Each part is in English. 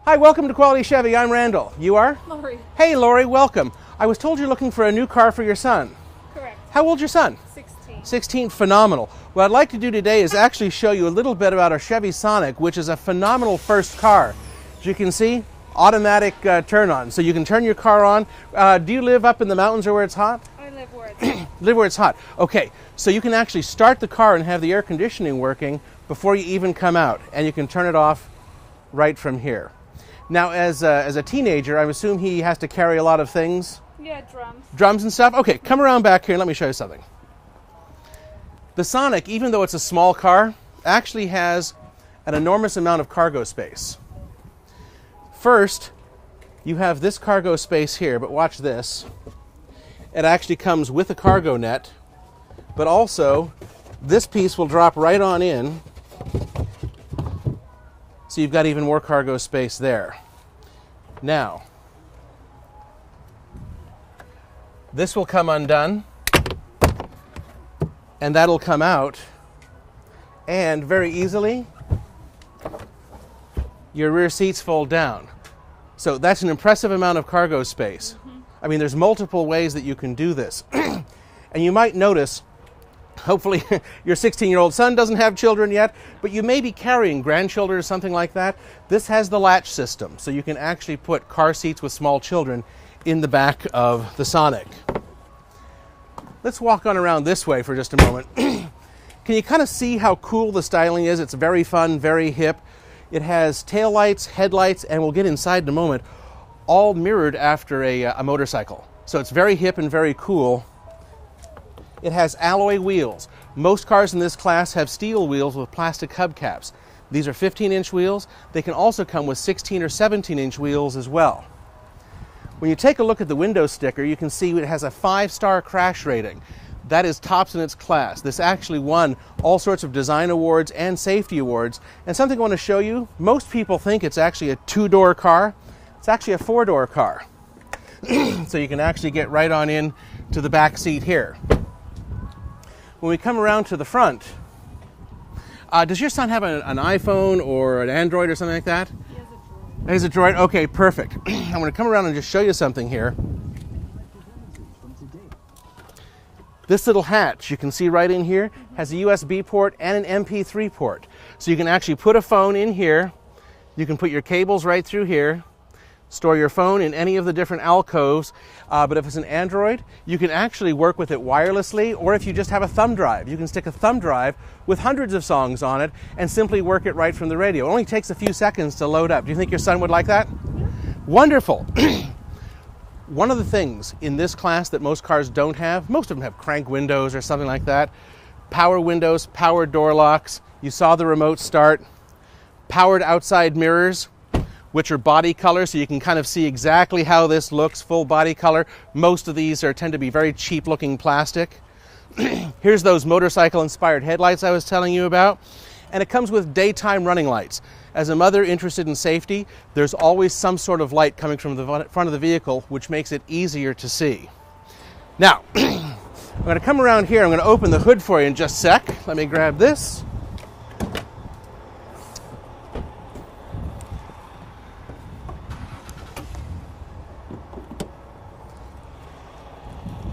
Hi, welcome to Quality Chevy. I'm Randall. You are? Lori. Hey, Lori, welcome. I was told you're looking for a new car for your son. Correct. How old's your son? 16. 16, phenomenal. What I'd like to do today is actually show you a little bit about our Chevy Sonic, which is a phenomenal first car. As you can see, automatic turn on, so you can turn your car on. Do you live up in the mountains or where it's hot? I live where it's hot. Live where it's hot. Okay, so you can actually start the car and have the air conditioning working before you even come out, and you can turn it off right from here. Now, as a teenager, I assume he has to carry a lot of things? Yeah, drums. Drums and stuff? Okay, come around back here and let me show you something. The Sonic, even though it's a small car, actually has an enormous amount of cargo space. First, you have this cargo space here, but watch this. It actually comes with a cargo net, but also this piece will drop right on in, so you've got even more cargo space there. Now, this will come undone, and that'll come out, and very easily, your rear seats fold down. So that's an impressive amount of cargo space. I mean, there's multiple ways that you can do this. And you might notice, hopefully your 16-year-old son doesn't have children yet, but you may be carrying grandchildren or something like that. This has the latch system, so you can actually put car seats with small children in the back of the Sonic. Let's walk on around this way for just a moment. Can you kind of see how cool the styling is? It's very fun, very hip. It has taillights, headlights, and we'll get inside in a moment, all mirrored after a motorcycle. So it's very hip and very cool. It has alloy wheels. Most cars in this class have steel wheels with plastic hubcaps. These are 15-inch wheels. They can also come with 16 or 17-inch wheels as well. When you take a look at the window sticker, you can see it has a 5-star crash rating. That is tops in its class. This actually won all sorts of design awards and safety awards. And something I want to show you, most people think it's actually a 2-door car. It's actually a 4-door car. So you can actually get right on in to the back seat here. When we come around to the front, does your son have an iPhone or an Android or something like that? He has a Droid. Okay, perfect. I'm going to come around and just show you something here. This little hatch, you can see right in here, has a USB port and an MP3 port. So you can actually put a phone in here. You can put your cables right through here. Store your phone in any of the different alcoves, but if it's an Android, you can actually work with it wirelessly, or if you just have a thumb drive, you can stick a thumb drive with hundreds of songs on it and simply work it right from the radio. It only takes a few seconds to load up. Do you think your son would like that? Yeah. Wonderful. One of the things in this class that most cars don't have, most of them have crank windows or something like that, power windows, power door locks, you saw the remote start, powered outside mirrors, which are body color, so you can kind of see exactly how this looks, full body color. Most of these tend to be very cheap looking plastic. Here's those motorcycle inspired headlights I was telling you about. And it comes with daytime running lights. As a mother interested in safety, there's always some sort of light coming from the front of the vehicle, which makes it easier to see. Now, I'm going to come around here. I'm going to open the hood for you in just a sec. Let me grab this.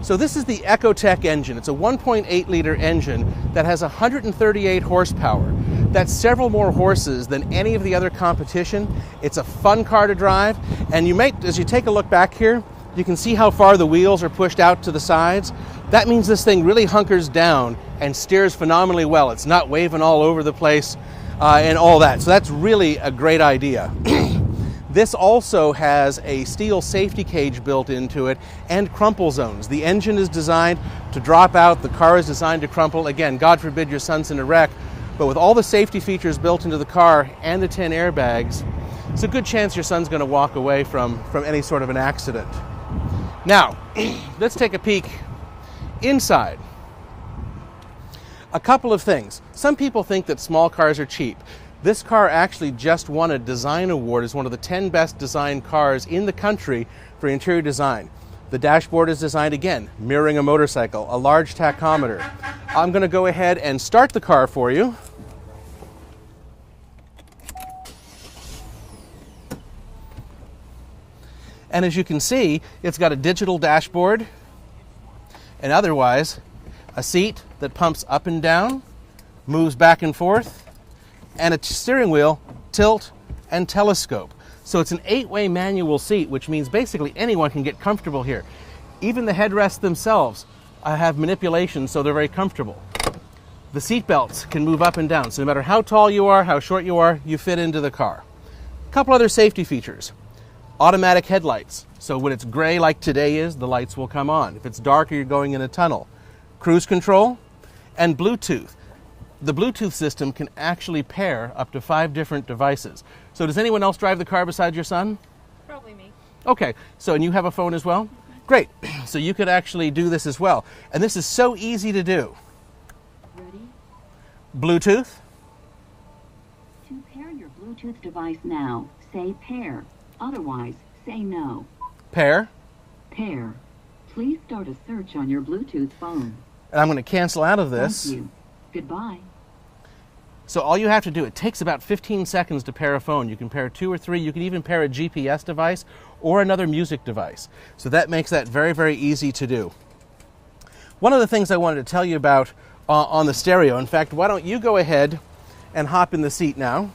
So this is the Ecotec engine. It's a 1.8 liter engine that has 138 horsepower. That's several more horses than any of the other competition. It's a fun car to drive, and you might, as you take a look back here, you can see how far the wheels are pushed out to the sides. That means this thing really hunkers down and steers phenomenally well. It's not waving all over the place and all that. So that's really a great idea. This also has a steel safety cage built into it and crumple zones. The engine is designed to drop out, the car is designed to crumple. Again, God forbid your son's in a wreck, but with all the safety features built into the car and the 10 airbags, it's a good chance your son's going to walk away from any sort of an accident. Now, let's take a peek inside. A couple of things. Some people think that small cars are cheap. This car actually just won a design award as one of the 10 best designed cars in the country for interior design. The dashboard is designed, again, mirroring a motorcycle, a large tachometer. I'm going to go ahead and start the car for you. And as you can see, it's got a digital dashboard and otherwise a seat that pumps up and down, moves back and forth, and a steering wheel, tilt, and telescope. So it's an 8-way manual seat, which means basically anyone can get comfortable here. Even the headrests themselves have manipulation, so they're very comfortable. The seat belts can move up and down, so no matter how tall you are, how short you are, you fit into the car. A couple other safety features. Automatic headlights, so when it's gray like today is, the lights will come on. If it's dark or you're going in a tunnel. Cruise control and Bluetooth. The Bluetooth system can actually pair up to 5 different devices. So does anyone else drive the car besides your son? Probably me. Okay, and you have a phone as well? Great, so you could actually do this as well. And this is so easy to do. Ready? Bluetooth. To pair your Bluetooth device now, say pair. Otherwise, say no. Pair. Pair. Please start a search on your Bluetooth phone. And I'm going to cancel out of this. Thank you. Goodbye. So all you have to do, it takes about 15 seconds to pair a phone. You can pair 2 or 3. You can even pair a GPS device or another music device. So that makes that very, very easy to do. One of the things I wanted to tell you about on the stereo, in fact, why don't you go ahead and hop in the seat now?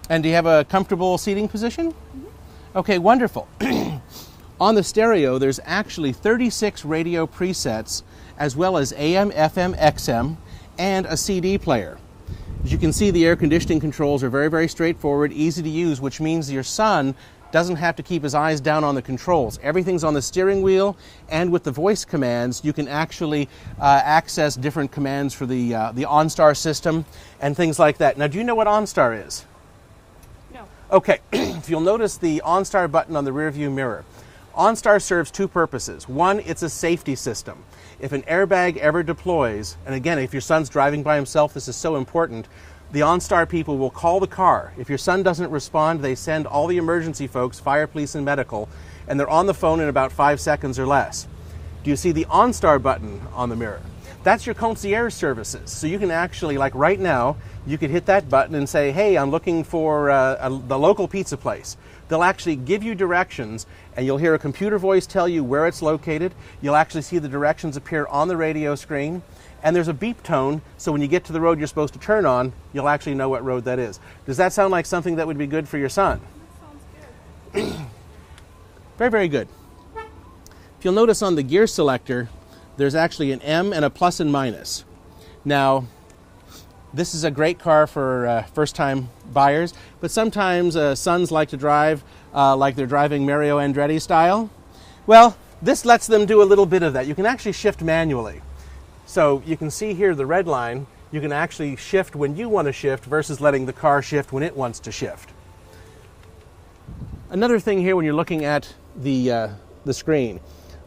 And do you have a comfortable seating position? Mm-hmm. Okay, wonderful. On the stereo, there's actually 36 radio presets, as well as AM, FM, XM, and a CD player. As you can see, the air conditioning controls are very, very straightforward, easy to use, which means your son doesn't have to keep his eyes down on the controls. Everything's on the steering wheel, and with the voice commands, you can actually access different commands for the OnStar system and things like that. Now, do you know what OnStar is? No. Okay, if you'll notice the OnStar button on the rearview mirror. OnStar serves 2 purposes. One, it's a safety system. If an airbag ever deploys, and again, if your son's driving by himself, this is so important, the OnStar people will call the car. If your son doesn't respond, they send all the emergency folks, fire, police, and medical, and they're on the phone in about 5 seconds or less. Do you see the OnStar button on the mirror? That's your concierge services. So you can actually, like right now, you could hit that button and say, hey, I'm looking for the local pizza place. They'll actually give you directions, and you'll hear a computer voice tell you where it's located. You'll actually see the directions appear on the radio screen, and there's a beep tone, so when you get to the road you're supposed to turn on, you'll actually know what road that is. Does that sound like something that would be good for your son? That sounds good. Very, very good. If you'll notice on the gear selector, there's actually an M and a plus and minus. Now, this is a great car for first-time buyers, but sometimes sons like to drive like they're driving Mario Andretti style. Well, this lets them do a little bit of that. You can actually shift manually. So you can see here the red line. You can actually shift when you want to shift versus letting the car shift when it wants to shift. Another thing here when you're looking at the screen,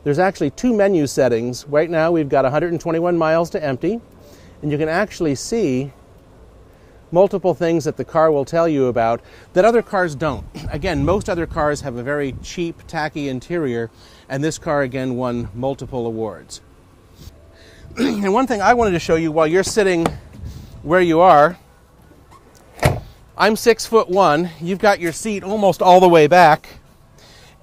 there's actually 2 menu settings. Right now we've got 121 miles to empty, and you can actually see multiple things that the car will tell you about that other cars don't. Again, most other cars have a very cheap, tacky interior, and this car again won multiple awards. And one thing I wanted to show you while you're sitting where you are, I'm 6'1", you've got your seat almost all the way back,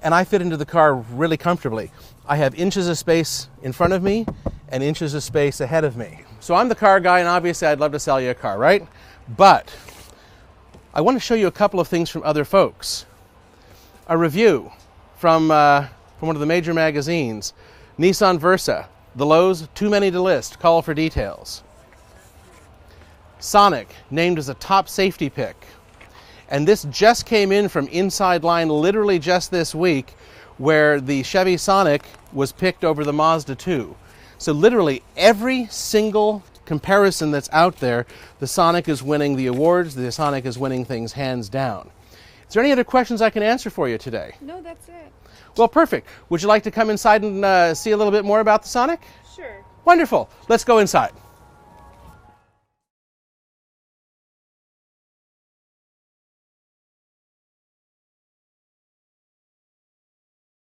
and I fit into the car really comfortably. I have inches of space in front of me and inches of space ahead of me. So I'm the car guy, and obviously I'd love to sell you a car, right? But I want to show you a couple of things from other folks. A review from one of the major magazines, Nissan Versa, the lows, too many to list, call for details. Sonic, named as a top safety pick. And this just came in from Inside Line literally just this week, where the Chevy Sonic was picked over the Mazda 2. So literally every single comparison that's out there, the Sonic is winning the awards, the Sonic is winning things hands down. Is there any other questions I can answer for you today? No, that's it. Well, perfect. Would you like to come inside and see a little bit more about the Sonic? Sure. Wonderful. Let's go inside.